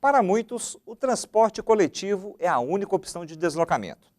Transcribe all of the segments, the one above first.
Para muitos, o transporte coletivo é a única opção de deslocamento.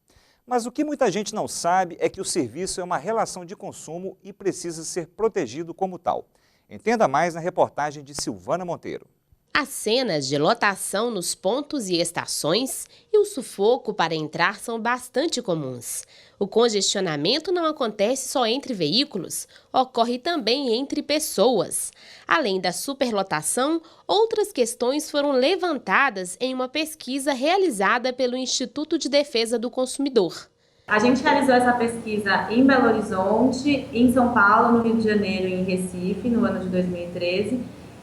Mas o que muita gente não sabe é que o serviço é uma relação de consumo e precisa ser protegido como tal. Entenda mais na reportagem de Silvana Monteiro. As cenas de lotação nos pontos e estações e o sufoco para entrar são bastante comuns. O congestionamento não acontece só entre veículos, ocorre também entre pessoas. Além da superlotação, outras questões foram levantadas em uma pesquisa realizada pelo Instituto de Defesa do Consumidor. A gente realizou essa pesquisa em Belo Horizonte, em São Paulo, no Rio de Janeiro e em Recife, no ano de 2013.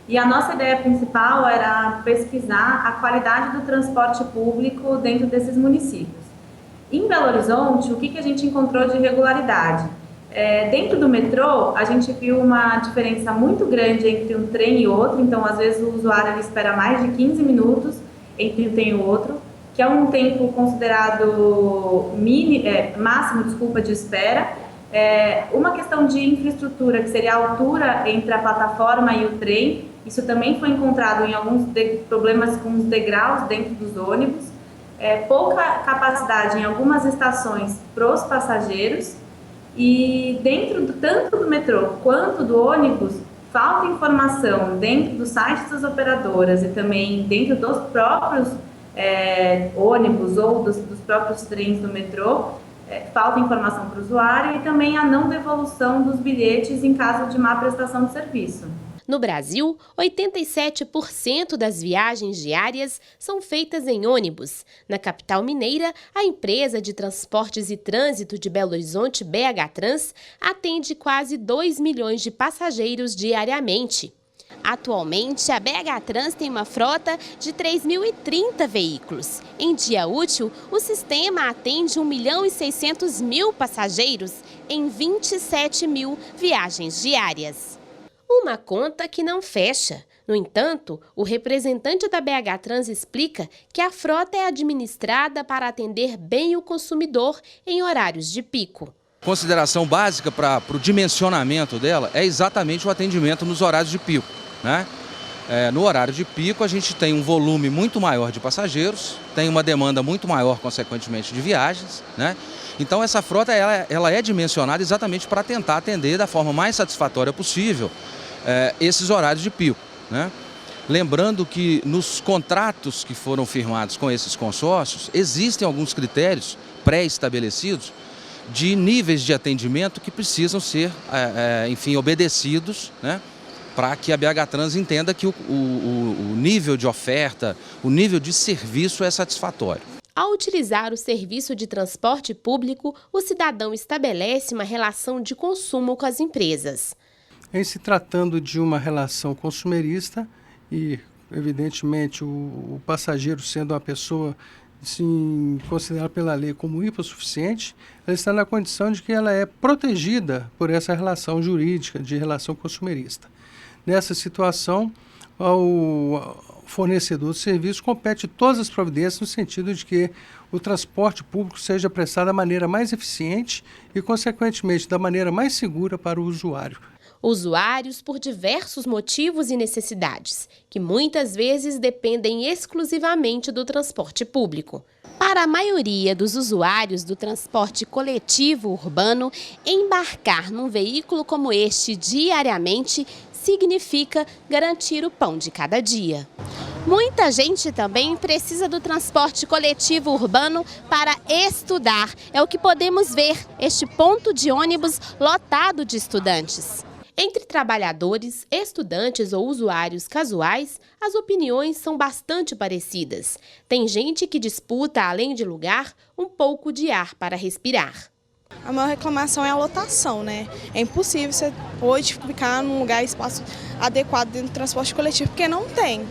E a nossa ideia principal era pesquisar a qualidade do transporte público dentro desses municípios. Em Belo Horizonte, o que a gente encontrou de irregularidade? Dentro do metrô, a gente viu uma diferença muito grande entre um trem e outro, então às vezes o usuário espera mais de 15 minutos entre um trem e outro, que é um tempo considerado máximo de espera. Uma questão de infraestrutura, que seria a altura entre a plataforma e o trem, isso também foi encontrado em alguns problemas com os degraus dentro dos ônibus, pouca capacidade em algumas estações para os passageiros e tanto do metrô quanto do ônibus, falta informação dentro dos sites das operadoras e também dentro dos próprios ônibus ou dos próprios trens do metrô, falta informação para o usuário e também a não devolução dos bilhetes em caso de má prestação de serviço. No Brasil, 87% das viagens diárias são feitas em ônibus. Na capital mineira, a empresa de transportes e trânsito de Belo Horizonte, BH Trans, atende quase 2 milhões de passageiros diariamente. Atualmente, a BH Trans tem uma frota de 3.030 veículos. Em dia útil, o sistema atende 1.600.000 passageiros em 27 mil viagens diárias. Uma conta que não fecha. No entanto, o representante da BH Trans explica que a frota é administrada para atender bem o consumidor em horários de pico. Consideração básica para o dimensionamento dela é exatamente o atendimento nos horários de pico, né? No horário de pico a gente tem um volume muito maior de passageiros, tem uma demanda muito maior, consequentemente, de viagens, né? Então essa frota ela é dimensionada exatamente para tentar atender da forma mais satisfatória possível esses horários de pico, né? Lembrando que nos contratos que foram firmados com esses consórcios, existem alguns critérios pré-estabelecidos de níveis de atendimento que precisam ser, obedecidos, né? Para que a BH Trans entenda que o nível de oferta, o nível de serviço é satisfatório. Ao utilizar o serviço de transporte público, o cidadão estabelece uma relação de consumo com as empresas. Em se tratando de uma relação consumerista e, evidentemente, o passageiro sendo uma pessoa considerada pela lei como hipossuficiente, ela está na condição de que ela é protegida por essa relação jurídica de relação consumerista. Nessa situação, ao fornecedor de serviço compete todas as providências no sentido de que o transporte público seja prestado da maneira mais eficiente e, consequentemente, da maneira mais segura para o usuário. Usuários por diversos motivos e necessidades, que muitas vezes dependem exclusivamente do transporte público. Para a maioria dos usuários do transporte coletivo urbano, embarcar num veículo como este diariamente significa garantir o pão de cada dia. Muita gente também precisa do transporte coletivo urbano para estudar. É o que podemos ver, este ponto de ônibus lotado de estudantes. Entre trabalhadores, estudantes ou usuários casuais, as opiniões são bastante parecidas. Tem gente que disputa, além de lugar, um pouco de ar para respirar. A maior reclamação é a lotação, né? É impossível você hoje ficar num lugar, espaço adequado dentro do transporte coletivo, porque não tem.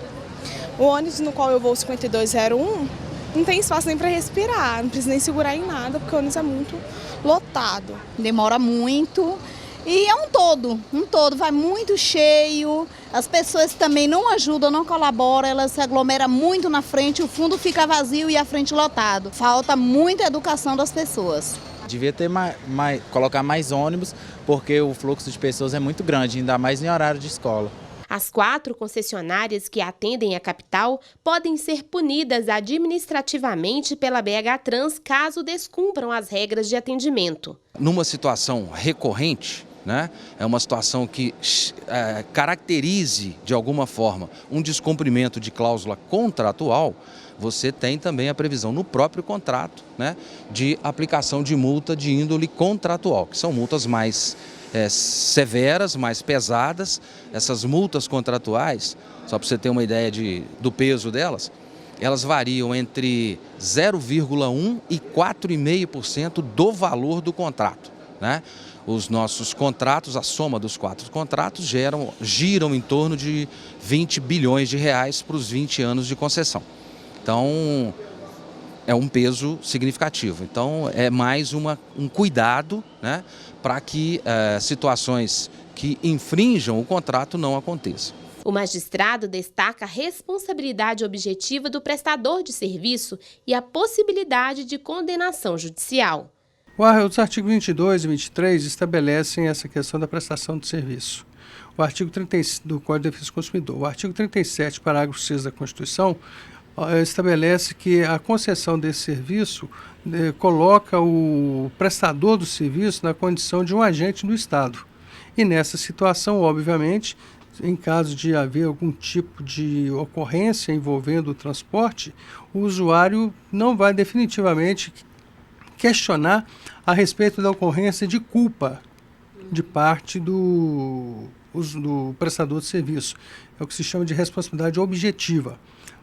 O ônibus no qual eu vou, 5201, não tem espaço nem para respirar, não precisa nem segurar em nada, porque o ônibus é muito lotado. Demora muito. E é um todo, vai muito cheio, as pessoas também não ajudam, não colaboram, elas se aglomeram muito na frente, o fundo fica vazio e a frente lotado. Falta muita educação das pessoas. Devia ter colocar mais ônibus, porque o fluxo de pessoas é muito grande, ainda mais em horário de escola. As 4 concessionárias que atendem a capital podem ser punidas administrativamente pela BH Trans caso descumpram as regras de atendimento. Numa situação recorrente, né, é uma situação que caracterize de alguma forma um descumprimento de cláusula contratual, você tem também a previsão no próprio contrato, né, de aplicação de multa de índole contratual, que são multas mais severas, mais pesadas. Essas multas contratuais, só para você ter uma ideia do peso delas, elas variam entre 0,1% e 4,5% do valor do contrato, né? Os nossos contratos, a soma dos 4 contratos, giram em torno de 20 bilhões de reais para os 20 anos de concessão. Então, é um peso significativo. Então, é mais um cuidado, né, para que situações que infringam o contrato não aconteçam. O magistrado destaca a responsabilidade objetiva do prestador de serviço e a possibilidade de condenação judicial. Os artigos 22 e 23 estabelecem essa questão da prestação de serviço. O artigo 30 do Código de Defesa do Consumidor. O artigo 37, parágrafo 6 da Constituição, estabelece que a concessão desse serviço coloca o prestador do serviço na condição de um agente do Estado. E nessa situação, obviamente, em caso de haver algum tipo de ocorrência envolvendo o transporte, o usuário não vai definitivamente questionar a respeito da ocorrência de culpa de parte do prestador de serviço. É o que se chama de responsabilidade objetiva.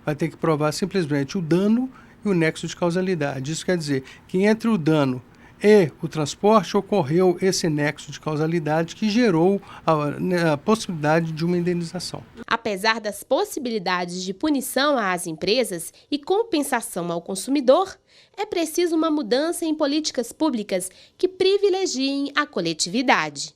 Vai ter que provar simplesmente o dano e o nexo de causalidade. Isso quer dizer que entre o dano e o transporte ocorreu esse nexo de causalidade que gerou a possibilidade de uma indenização. Apesar das possibilidades de punição às empresas e compensação ao consumidor, é preciso uma mudança em políticas públicas que privilegiem a coletividade.